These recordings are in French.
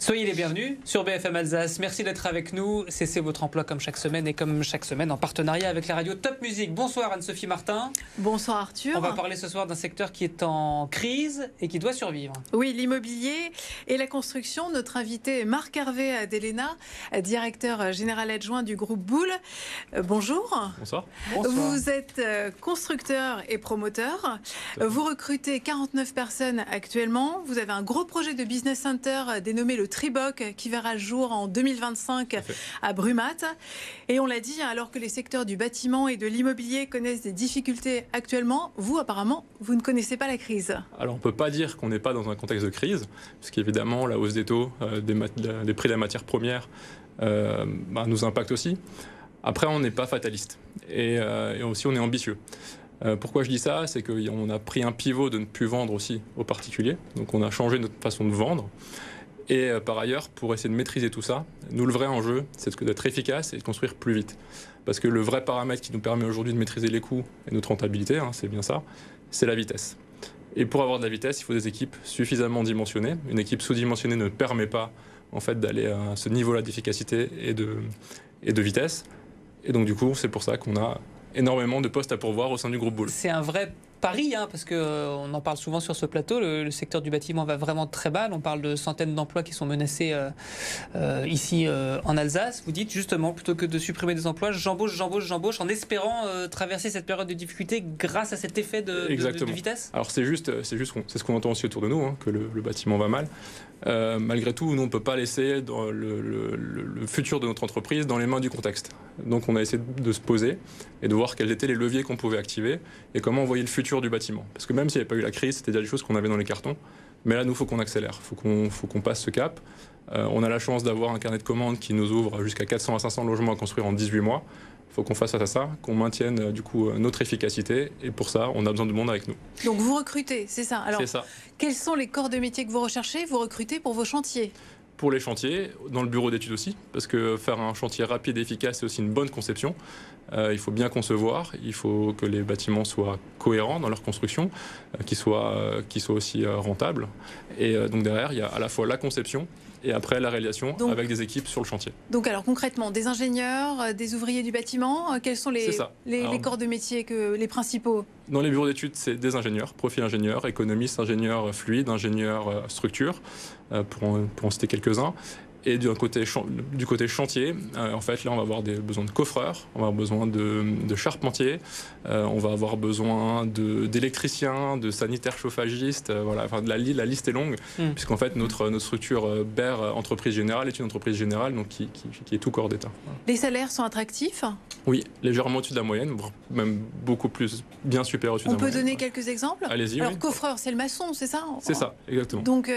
Soyez les bienvenus sur BFM Alsace. Merci d'être avec nous. C'est votre emploi comme chaque semaine et comme chaque semaine en partenariat avec la radio Top Music. Bonsoir Anne-Sophie Martin. Bonsoir Arthur. On va parler ce soir d'un secteur qui est en crise et qui doit survivre. Oui, l'immobilier et la construction. Notre invité est Marc Hervé Delena, directeur général adjoint du groupe Boule. Bonjour. Bonsoir. Vous êtes constructeur et promoteur. Vous recrutez 49 personnes actuellement. Vous avez un gros projet de business center dénommé le Triboc qui verra le jour en 2025 à Brumath. Et on l'a dit, alors que les secteurs du bâtiment et de l'immobilier connaissent des difficultés actuellement, vous apparemment, vous ne connaissez pas la crise. Alors on ne peut pas dire qu'on n'est pas dans un contexte de crise, puisqu'évidemment la hausse des taux, des prix de la matière première nous impacte aussi. Après on n'est pas fataliste et aussi on est ambitieux. Pourquoi je dis ça? C'est qu'on a pris un pivot de ne plus vendre aussi aux particuliers, donc on a changé notre façon de vendre. Et par ailleurs, pour essayer de maîtriser tout ça, nous, le vrai enjeu, c'est d'être efficace et de construire plus vite. Parce que le vrai paramètre qui nous permet aujourd'hui de maîtriser les coûts et notre rentabilité, c'est bien ça, c'est la vitesse. Et pour avoir de la vitesse, il faut des équipes suffisamment dimensionnées. Une équipe sous-dimensionnée ne permet pas en fait, d'aller à ce niveau-là d'efficacité et de vitesse. Et donc du coup, c'est pour ça qu'on a énormément de postes à pourvoir au sein du groupe Boule. C'est un vrai pari, parce qu'on en parle souvent sur ce plateau, le secteur du bâtiment va vraiment très mal. On parle de centaines d'emplois qui sont menacés ici en Alsace. Vous dites justement, plutôt que de supprimer des emplois, j'embauche en espérant traverser cette période de difficulté grâce à cet effet de vitesse. Alors c'est ce qu'on entend aussi autour de nous, que le bâtiment va mal. Malgré tout, nous on ne peut pas laisser dans le futur de notre entreprise dans les mains du contexte. Donc on a essayé de se poser et de voir quels étaient les leviers qu'on pouvait activer et comment on voyait le futur du bâtiment. Parce que même s'il n'y avait pas eu la crise, c'était déjà des choses qu'on avait dans les cartons. Mais là, nous, il faut qu'on accélère, il faut qu'on passe ce cap. On a la chance d'avoir un carnet de commandes qui nous ouvre jusqu'à 400 à 500 logements à construire en 18 mois. Il faut qu'on fasse à ça, qu'on maintienne du coup notre efficacité. Et pour ça, on a besoin de monde avec nous. Donc vous recrutez, c'est ça? Alors, c'est ça. Quels sont les corps de métier que vous recherchez? Vous recrutez pour vos chantiers? Pour les chantiers, dans le bureau d'études aussi, parce que faire un chantier rapide et efficace, c'est aussi une bonne conception. Il faut bien concevoir, il faut que les bâtiments soient cohérents dans leur construction, qu'ils soient aussi rentables. Et donc derrière, il y a à la fois la conception et après la réalisation avec des équipes sur le chantier. Donc alors concrètement, des ingénieurs, des ouvriers du bâtiment, quels sont les corps de métier, les principaux? Dans les bureaux d'études, c'est des ingénieurs, profil ingénieur, économistes, ingénieurs fluides, ingénieurs structure, pour en citer quelques-uns. Et du côté chantier, en fait, là, on va avoir besoins de coffreurs, on va avoir besoin de charpentiers, on va avoir besoin d'électriciens, de sanitaires chauffagistes. Voilà, enfin, la liste est longue, puisqu'en fait, notre structure BER Entreprise Générale est une entreprise générale donc qui est tout corps d'État. Voilà. Les salaires sont attractifs? Oui, légèrement au-dessus de la moyenne, même beaucoup plus, bien supérieur au-dessus de la moyenne. On peut donner quelques exemples? Allez-y. Alors, coffreur, c'est le maçon, c'est ça? C'est ça, exactement. Donc,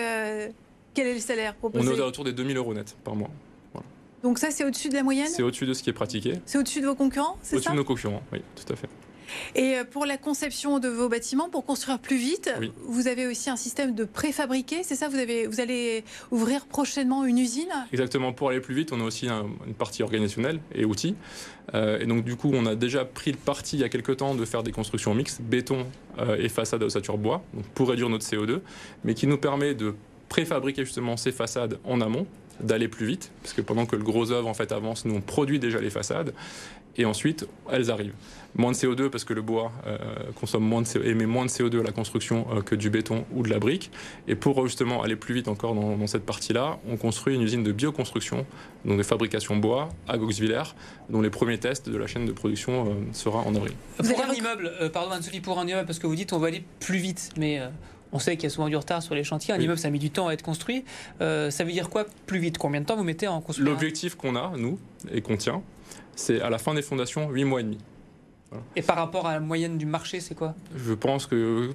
quel est le salaire proposé? On est autour des 2 000 € net par mois. Voilà. Donc ça, c'est au-dessus de la moyenne? C'est au-dessus de ce qui est pratiqué. C'est au-dessus de vos concurrents, c'est ça? Au-dessus de nos concurrents, oui, tout à fait. Et pour la conception de vos bâtiments, pour construire plus vite, vous avez aussi un système de préfabriqué, c'est ça? Vous allez ouvrir prochainement une usine? Exactement, pour aller plus vite, on a aussi une partie organisationnelle et outils. Et donc du coup, on a déjà pris le parti il y a quelques temps de faire des constructions mixtes, béton et façade à ossature bois, donc pour réduire notre CO2, mais qui nous permet de préfabriquer justement ces façades en amont, d'aller plus vite, parce que pendant que le gros œuvre en fait avance, nous on produit déjà les façades, et ensuite elles arrivent. Moins de CO2 parce que le bois émet moins de CO2 à la construction que du béton ou de la brique. Et pour justement aller plus vite encore dans cette partie-là, on construit une usine de bioconstruction, donc de fabrication bois à Goxwiller, dont les premiers tests de la chaîne de production sera en avril. Pour un immeuble, pardon Anne-Sophie, pour un immeuble, parce que vous dites on va aller plus vite, mais on sait qu'il y a souvent du retard sur les chantiers. Un immeuble, ça a mis du temps à être construit. Ça veut dire quoi plus vite? Combien de temps vous mettez en construction? L'objectif qu'on a, nous, et qu'on tient, c'est à la fin des fondations, 8 mois et demi. Voilà. Et par rapport à la moyenne du marché, c'est quoi? Je pense que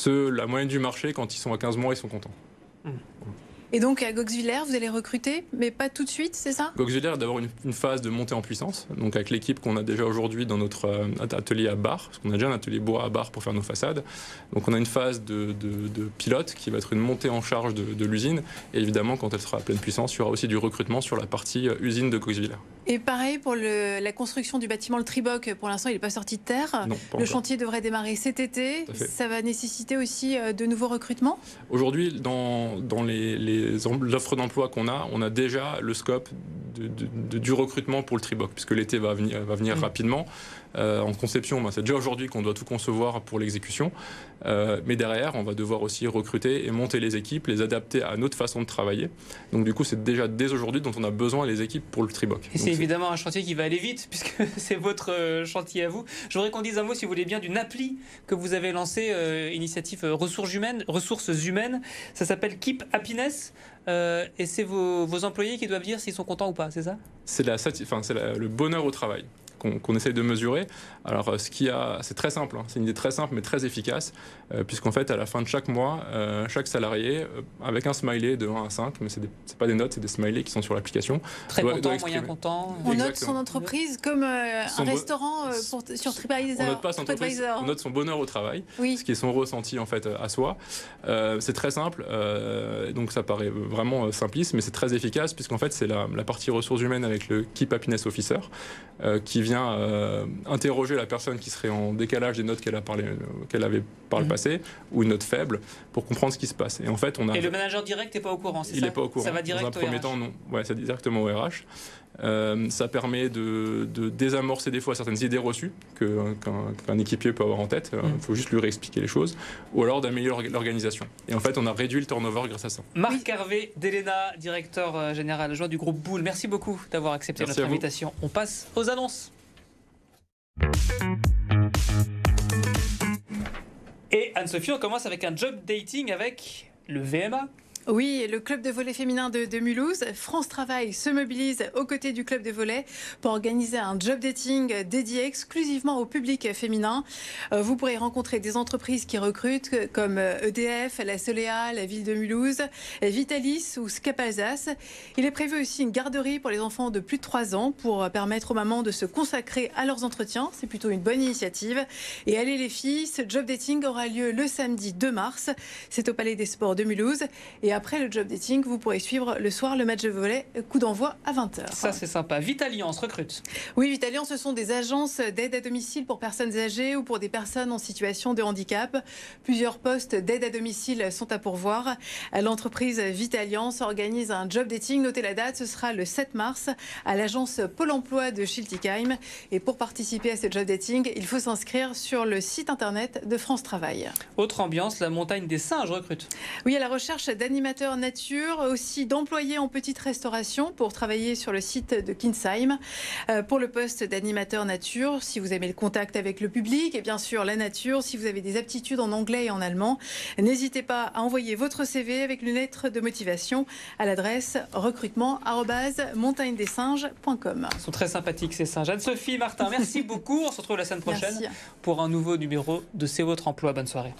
la moyenne du marché, quand ils sont à 15 mois, ils sont contents. Et donc à Goxwiller, vous allez recruter, mais pas tout de suite, c'est ça? Goxwiller est d'abord une phase de montée en puissance, donc avec l'équipe qu'on a déjà aujourd'hui dans notre atelier à Bar, parce qu'on a déjà un atelier bois à Bar pour faire nos façades. Donc on a une phase de pilote qui va être une montée en charge de l'usine, et évidemment quand elle sera à pleine puissance, il y aura aussi du recrutement sur la partie usine de Goxwiller. Et pareil pour la construction du bâtiment, le Triboc, pour l'instant il n'est pas sorti de terre. Non, pas le encore. chantier devrait démarrer cet été. Ça va nécessiter aussi de nouveaux recrutements? Aujourd'hui, dans l'offre d'emploi qu'on a, on a déjà le scope du recrutement pour le Triboc, puisque l'été va venir rapidement. En conception, c'est déjà aujourd'hui qu'on doit tout concevoir pour l'exécution. Mais derrière, on va devoir aussi recruter et monter les équipes, les adapter à notre façon de travailler. Donc du coup, c'est déjà dès aujourd'hui dont on a besoin les équipes pour le Triboc. Et c'est évidemment un chantier qui va aller vite, puisque c'est votre chantier à vous. Je voudrais qu'on dise un mot, si vous voulez bien, d'une appli que vous avez lancée, initiative ressources humaines. Ça s'appelle Keep Happiness. Et c'est vos employés qui doivent dire s'ils sont contents ou pas, c'est ça? C'est le bonheur au travail qu'on essaye de mesurer. Alors, c'est très simple, c'est une idée très simple mais très efficace, puisqu'en fait, à la fin de chaque mois, chaque salarié, avec un smiley de 1 à 5, mais c'est pas des notes, c'est des smileys qui sont sur l'application. Très content, moyen content. On note son entreprise comme un restaurant sur TripAdvisor. On note pas son entreprise, on note son bonheur au travail, ce qui est son ressenti en fait à soi. C'est très simple, donc ça paraît vraiment simpliste, mais c'est très efficace, puisqu'en fait, c'est la partie ressources humaines avec le Keep Happiness Officer qui vient interroger la personne qui serait en décalage des notes qu'elle avait par le passé, ou une note faible, pour comprendre ce qui se passe. Et en fait, et le manager direct n'est pas au courant, c'est ça? Il n'est pas au courant. Ça va direct dans un premier temps, non. Ouais, c'est directement au RH. Ça permet de désamorcer des fois certaines idées reçues qu'un équipier peut avoir en tête. Il faut juste lui réexpliquer les choses, ou alors d'améliorer l'organisation. Et en fait, on a réduit le turnover grâce à ça. Marc Hervé Delena, directeur général adjoint du groupe Boule. Merci beaucoup d'avoir accepté notre invitation. On passe aux annonces. Et Anne-Sophie, on commence avec un job dating avec le VMA. Oui, le club de volley féminin de Mulhouse, France Travail se mobilise aux côtés du club de volley pour organiser un job dating dédié exclusivement au public féminin. Vous pourrez rencontrer des entreprises qui recrutent comme EDF, la Solea, la ville de Mulhouse, Vitalis ou Scap Alsace. Il est prévu aussi une garderie pour les enfants de plus de 3 ans pour permettre aux mamans de se consacrer à leurs entretiens. C'est plutôt une bonne initiative. Et allez les filles, ce job dating aura lieu le samedi 2 mars. C'est au Palais des Sports de Mulhouse. Et après le job dating, vous pourrez suivre le soir le match de volley, coup d'envoi à 20h. Ça, c'est sympa. Vitalliance recrute. Oui, Vitalliance, ce sont des agences d'aide à domicile pour personnes âgées ou pour des personnes en situation de handicap. Plusieurs postes d'aide à domicile sont à pourvoir. L'entreprise Vitalliance organise un job dating. Notez la date, ce sera le 7 mars à l'agence Pôle emploi de Schiltigheim. Et pour participer à ce job dating, il faut s'inscrire sur le site internet de France Travail. Autre ambiance, la montagne des singes recrute. Oui, à la recherche d'animateurs nature, aussi d'employés en petite restauration pour travailler sur le site de Kinsheim. Pour le poste d'animateur nature, si vous aimez le contact avec le public et bien sûr la nature, si vous avez des aptitudes en anglais et en allemand, n'hésitez pas à envoyer votre CV avec une lettre de motivation à l'adresse recrutement@montagnedessinges.com. Ils sont très sympathiques ces singes. Anne-Sophie Martin, merci beaucoup. On se retrouve la semaine prochaine pour un nouveau numéro de C'est votre emploi. Bonne soirée.